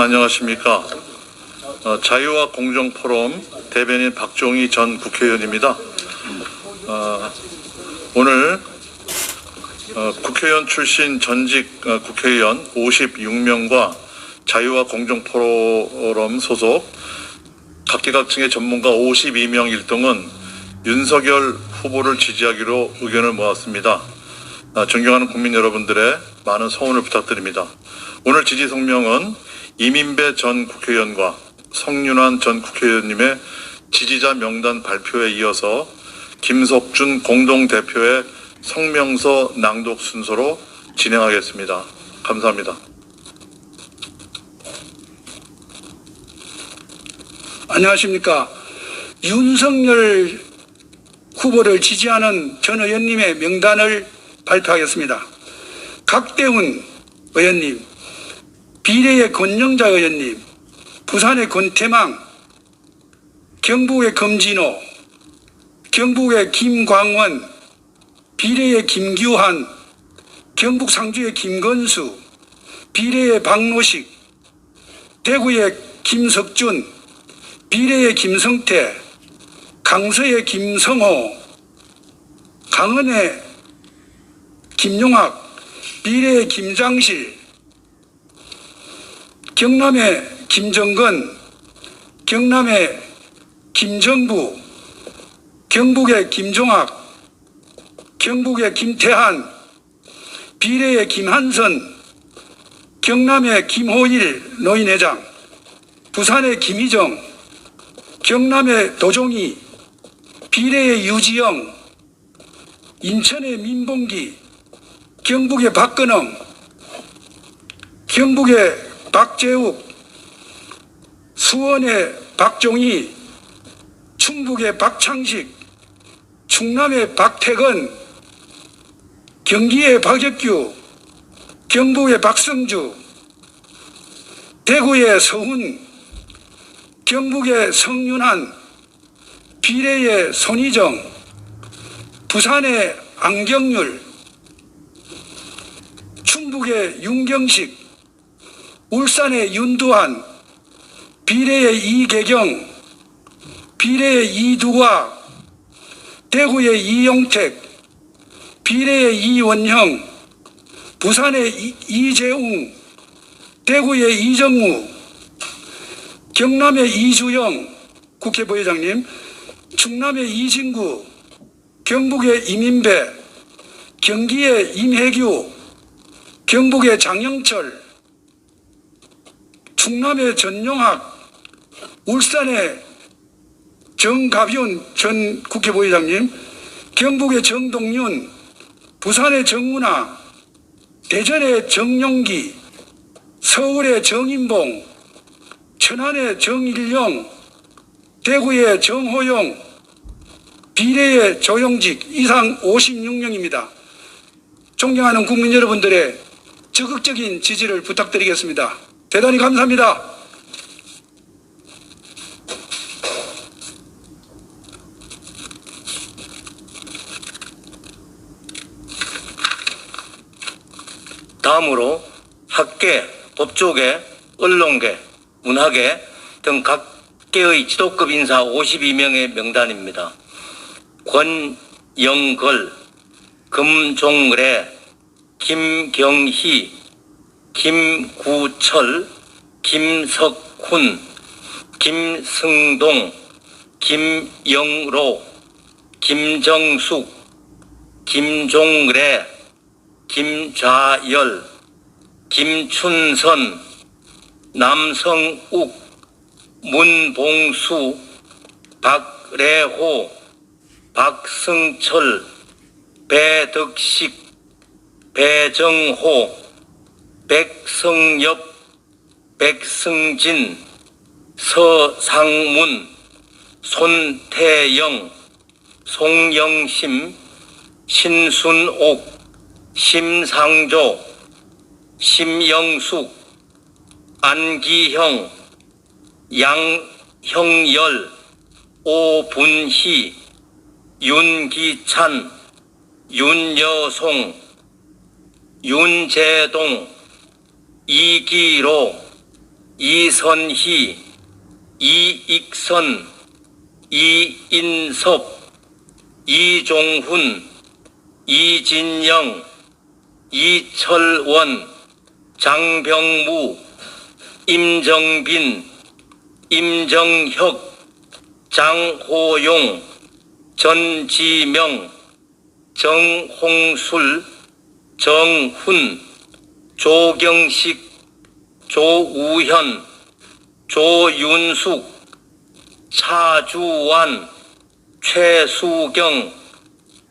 안녕하십니까. 자유와 공정포럼 대변인 박종희 전 국회의원입니다. 오늘 국회의원 출신 전직 국회의원 56명과 자유와 공정포럼 소속 각계각층의 전문가 52명 일동은 윤석열 후보를 지지하기로 의견을 모았습니다. 존경하는 국민 여러분들의 많은 성원을 부탁드립니다. 오늘 지지 성명은 이민배 전 국회의원과 성윤환 전 국회의원님의 지지자 명단 발표에 이어서 김석준 공동대표의 성명서 낭독 순서로 진행하겠습니다. 감사합니다. 안녕하십니까. 윤석열 후보를 지지하는 전 의원님의 명단을 발표하겠습니다. 각대훈 의원님, 비례의 권영자 의원님, 부산의 권태망, 경북의 검진호, 경북의 김광원, 비례의 김규환, 경북 상주의 김건수, 비례의 박노식, 대구의 김석준, 비례의 김성태, 강서의 김성호, 강원의 김용학, 비례의 김장실, 경남의 김정건, 경남의 김정부, 경북의 김종학, 경북의 김태한, 비례의 김한선, 경남의 김호일 노인회장, 부산의 김희정, 경남의 도종이, 비례의 유지영, 인천의 민봉기, 경북의 박근홍, 경북의 박재욱, 수원의 박종희, 충북의 박창식, 충남의 박태건, 경기의 박혁규, 경북의 박성주, 대구의 서훈, 경북의 성윤환, 비례의 손희정, 부산의 안경률, 충북의 윤경식, 울산의 윤두환, 비례의 이계경, 비례의 이두화, 대구의 이용택, 비례의 이원형, 부산의 이재웅, 대구의 이정우, 경남의 이주영 국회 부회장님, 충남의 이진구, 경북의 이민배, 경기의 임혜규, 경북의 장영철, 충남의 전용학, 울산의 정가비훈 전 국회 부회장님, 경북의 정동윤, 부산의 정문아, 대전의 정용기, 서울의 정인봉, 천안의 정일영, 대구의 정호영, 비례의 조영직, 이상 56명입니다. 존경하는 국민 여러분들의 적극적인 지지를 부탁드리겠습니다. 대단히 감사합니다. 다음으로 학계, 법조계, 언론계, 문화계 등 각계의 지도급 인사 52명의 명단입니다. 권영걸, 금종래, 김경희, 김구철, 김석훈, 김승동, 김영로, 김정숙, 김종래, 김좌열, 김춘선, 남성욱, 문봉수, 박래호, 박승철, 배덕식, 배정호, 백성엽, 백승진, 서상문, 손태영, 송영심, 신순옥, 심상조, 심영숙, 안기형, 양형열, 오분희, 윤기찬, 윤여송, 윤재동, 이기로, 이선희, 이익선, 이인섭, 이종훈, 이진영, 이철원, 장병무, 임정빈, 임정혁, 장호용, 전지명, 정홍술, 정훈, 조경식, 조우현, 조윤숙, 차주완, 최수경,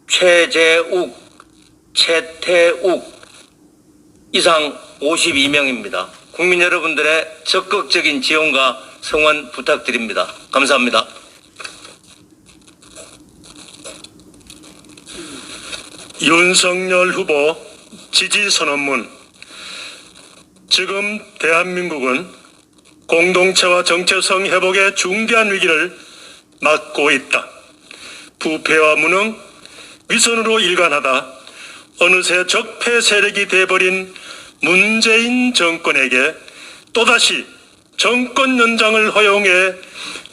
최재욱, 최태욱 이상 52명입니다. 국민 여러분들의 적극적인 지원과 성원 부탁드립니다. 감사합니다. 윤석열 후보 지지 선언문. 지금 대한민국은 공동체와 정체성 회복의 중대한 위기를 맞고 있다. 부패와 무능, 위선으로 일관하다 어느새 적폐 세력이 돼버린 문재인 정권에게 또다시 정권 연장을 허용해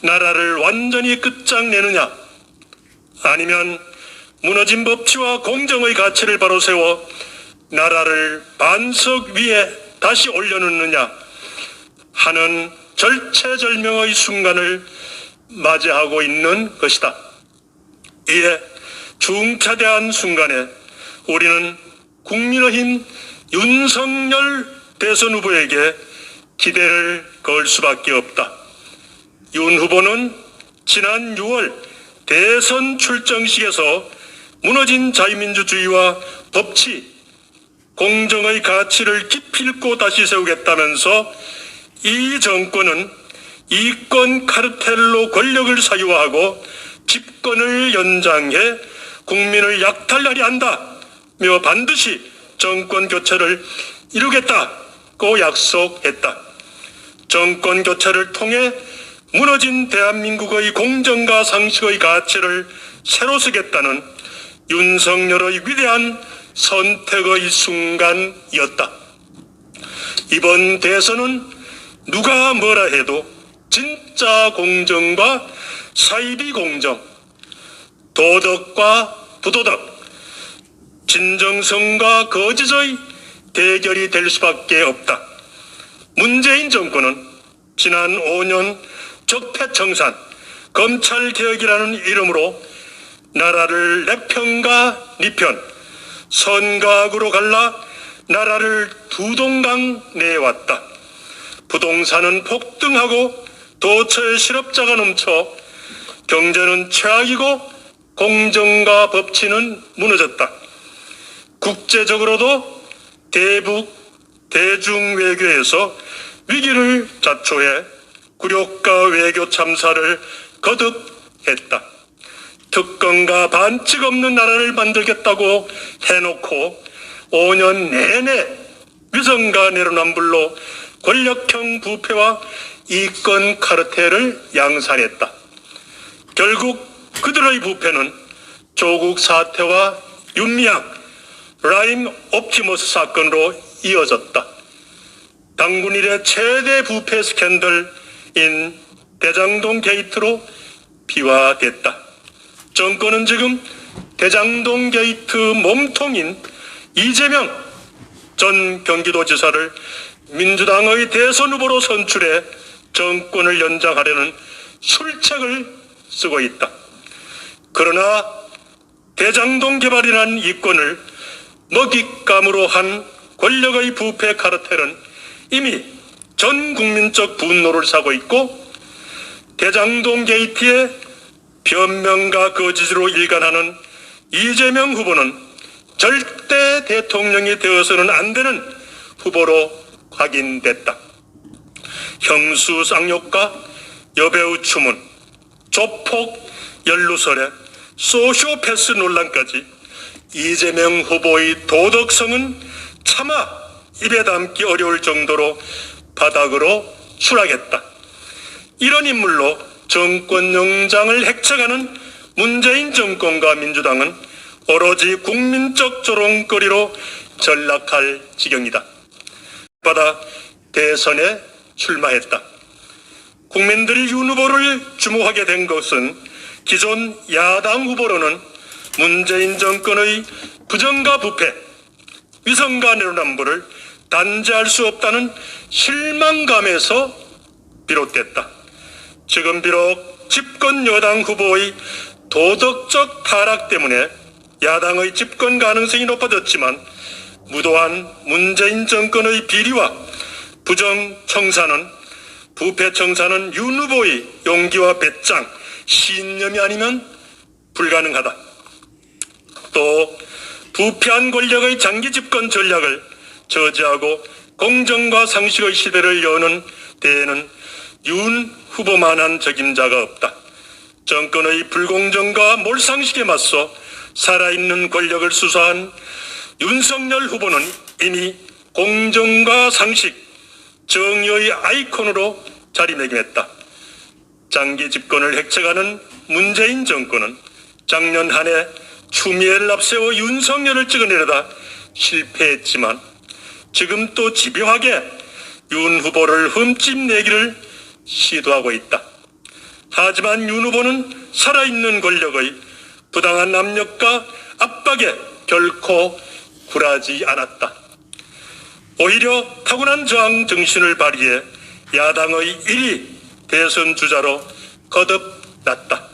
나라를 완전히 끝장내느냐, 아니면 무너진 법치와 공정의 가치를 바로 세워 나라를 반석 위에 다시 올려놓느냐 하는 절체절명의 순간을 맞이하고 있는 것이다. 이에 중차대한 순간에 우리는 국민의힘 윤석열 대선 후보에게 기대를 걸 수밖에 없다. 윤 후보는 지난 6월 대선 출정식에서 무너진 자유민주주의와 법치, 공정의 가치를 기필코 다시 세우겠다면서 이 정권은 이권 카르텔로 권력을 사유화하고 집권을 연장해 국민을 약탈하려 한다며 반드시 정권 교체를 이루겠다고 약속했다. 정권 교체를 통해 무너진 대한민국의 공정과 상식의 가치를 새로 쓰겠다는 윤석열의 위대한 선택의 순간이었다. 이번 대선은 누가 뭐라 해도 진짜 공정과 사이비 공정, 도덕과 부도덕, 진정성과 거짓의 대결이 될 수밖에 없다. 문재인 정권은 지난 5년 적폐청산, 검찰개혁이라는 이름으로 나라를 내 편과 네 편, 선과 악으로 갈라 나라를 두 동강 내왔다. 부동산은 폭등하고 도처에 실업자가 넘쳐 경제는 최악이고 공정과 법치는 무너졌다. 국제적으로도 대북 대중외교에서 위기를 자초해 굴욕과 외교 참사를 거듭했다. 특권과 반칙 없는 나라를 만들겠다고 해놓고 5년 내내 위선과 내로남불로 권력형 부패와 이권 카르텔을 양산했다. 결국 그들의 부패는 조국 사태와 윤미향, 라임 옵티머스 사건으로 이어졌다. 당군 이래 최대 부패 스캔들인 대장동 게이트로 비화됐다. 정권은 지금 대장동 게이트 몸통인 이재명 전 경기도지사를 민주당의 대선 후보로 선출해 정권을 연장하려는 술책을 쓰고 있다. 그러나 대장동 개발이라는 이권을 먹잇감으로 한 권력의 부패 카르텔은 이미 전 국민적 분노를 사고 있고, 대장동 게이트에 변명과 거짓으로 일관하는 이재명 후보는 절대 대통령이 되어서는 안 되는 후보로 확인됐다. 형수 쌍욕과 여배우 추문, 조폭 연루설에 소시오패스 논란까지 이재명 후보의 도덕성은 차마 입에 담기 어려울 정도로 바닥으로 추락했다. 이런 인물로 정권 연장을 획책하는 문재인 정권과 민주당은 오로지 국민적 조롱거리로 전락할 지경이다. 바다 대선에 출마했다. 국민들이 윤 후보를 주목하게 된 것은 기존 야당 후보로는 문재인 정권의 부정과 부패, 위선과 내로남불을 단죄할 수 없다는 실망감에서 비롯됐다. 지금 비록 집권 여당 후보의 도덕적 타락 때문에 야당의 집권 가능성이 높아졌지만 무도한 문재인 정권의 비리와 부정 청사는 부패 청사는 윤 후보의 용기와 배짱, 신념이 아니면 불가능하다. 또 부패한 권력의 장기 집권 전략을 저지하고 공정과 상식의 시대를 여는 데에는 윤 후보만한 적임자가 없다. 정권의 불공정과 몰상식에 맞서 살아있는 권력을 수사한 윤석열 후보는 이미 공정과 상식, 정의의 아이콘으로 자리매김했다. 장기 집권을 획책하는 문재인 정권은 작년 한 해 추미애를 앞세워 윤석열을 찍어내려다 실패했지만 지금 또 집요하게 윤 후보를 흠집내기를 시도하고 있다. 하지만 윤 후보는 살아있는 권력의 부당한 압력과 압박에 결코 굴하지 않았다. 오히려 타고난 저항 정신을 발휘해 야당의 1위 대선 주자로 거듭났다.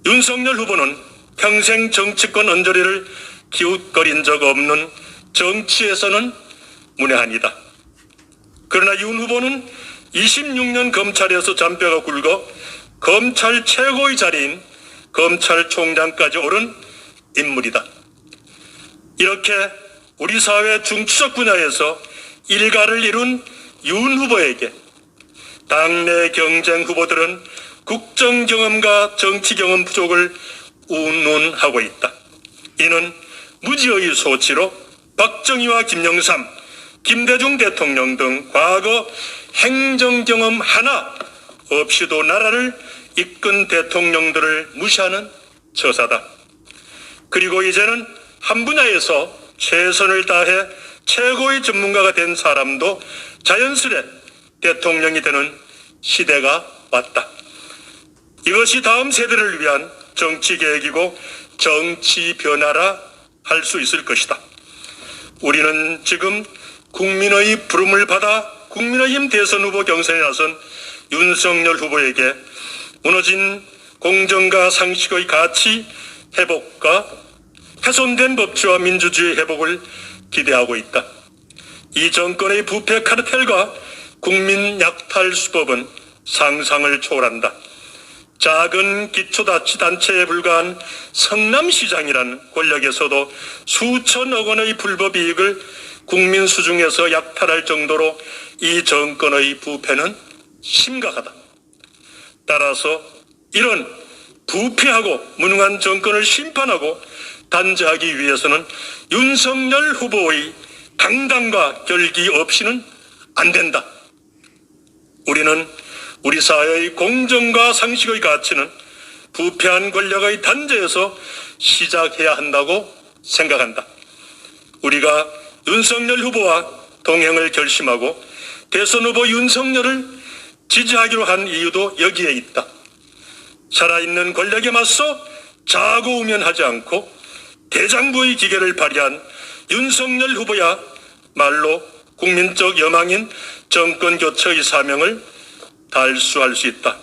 윤석열 후보는 평생 정치권 언저리를 기웃거린 적 없는 정치에서는 문외한이다. 그러나 윤 후보는 26년 검찰에서 잔뼈가 굵어 검찰 최고의 자리인 검찰총장까지 오른 인물이다. 이렇게 우리 사회 중추적 분야에서 일가를 이룬 윤 후보에게 당내 경쟁 후보들은 국정 경험과 정치 경험 부족을 운운하고 있다. 이는 무지의 소치로 박정희와 김영삼, 김대중 대통령 등 과거 행정 경험 하나 없이도 나라를 이끈 대통령들을 무시하는 처사다. 그리고 이제는 한 분야에서 최선을 다해 최고의 전문가가 된 사람도 자연스레 대통령이 되는 시대가 왔다. 이것이 다음 세대를 위한 정치 계획이고 정치 변화라 할 수 있을 것이다. 우리는 지금 국민의 부름을 받아 국민의힘 대선 후보 경선에 나선 윤석열 후보에게 무너진 공정과 상식의 가치 회복과 훼손된 법치와 민주주의 회복을 기대하고 있다. 이 정권의 부패 카르텔과 국민 약탈 수법은 상상을 초월한다. 작은 기초자치단체에 불과한 성남시장이라는 권력에서도 수천억 원의 불법 이익을 국민 수중에서 약탈할 정도로 이 정권의 부패는 심각하다. 따라서 이런 부패하고 무능한 정권을 심판하고 단죄하기 위해서는 윤석열 후보의 강단과 결기 없이는 안 된다. 우리는 우리 사회의 공정과 상식의 가치는 부패한 권력의 단죄에서 시작해야 한다고 생각한다. 우리가 윤석열 후보와 동행을 결심하고 대선 후보 윤석열을 지지하기로 한 이유도 여기에 있다. 살아있는 권력에 맞서 자고우면하지 않고 대장부의 기계를 발휘한 윤석열 후보야 말로 국민적 여망인 정권 교체의 사명을 달수할 수 있다.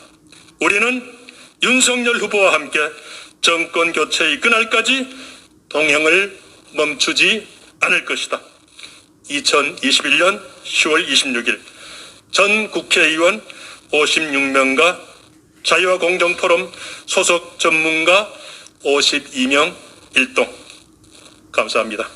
우리는 윤석열 후보와 함께 정권 교체의 그날까지 동행을 멈추지 않을 것이다. 2021년 10월 26일 전 국회의원 56명과 자유와 공정포럼 소속 전문가 52명 일동. 감사합니다.